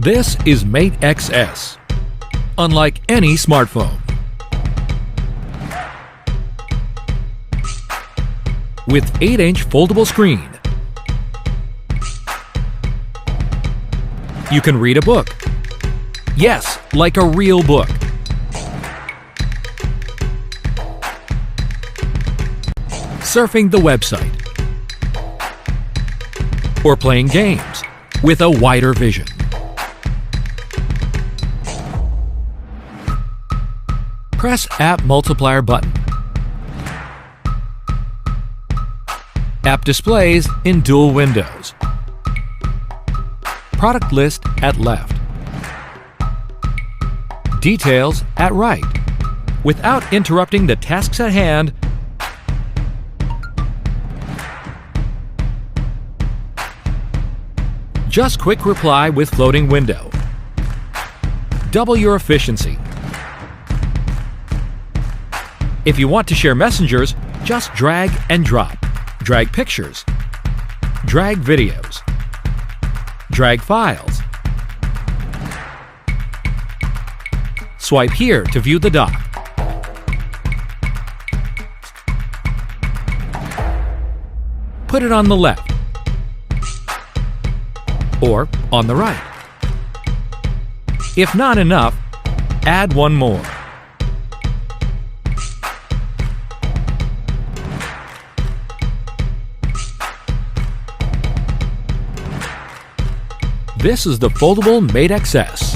This is Mate XS. Unlike any smartphone, with 8-inch foldable screen, you can read a book. Yes, like a real book. Surfing the website, or playing games with a wider vision. Press App Multiplier button. App displays in dual windows. Product list at left. Details at right. Without interrupting the tasks at hand, just quick reply with floating window. Double your efficiency. If you want to share messengers, just drag and drop. Drag pictures. Drag videos. Drag files. Swipe here to view the dock. Put it on the left or on the right. If not enough, add one more. This is the foldable Mate XS.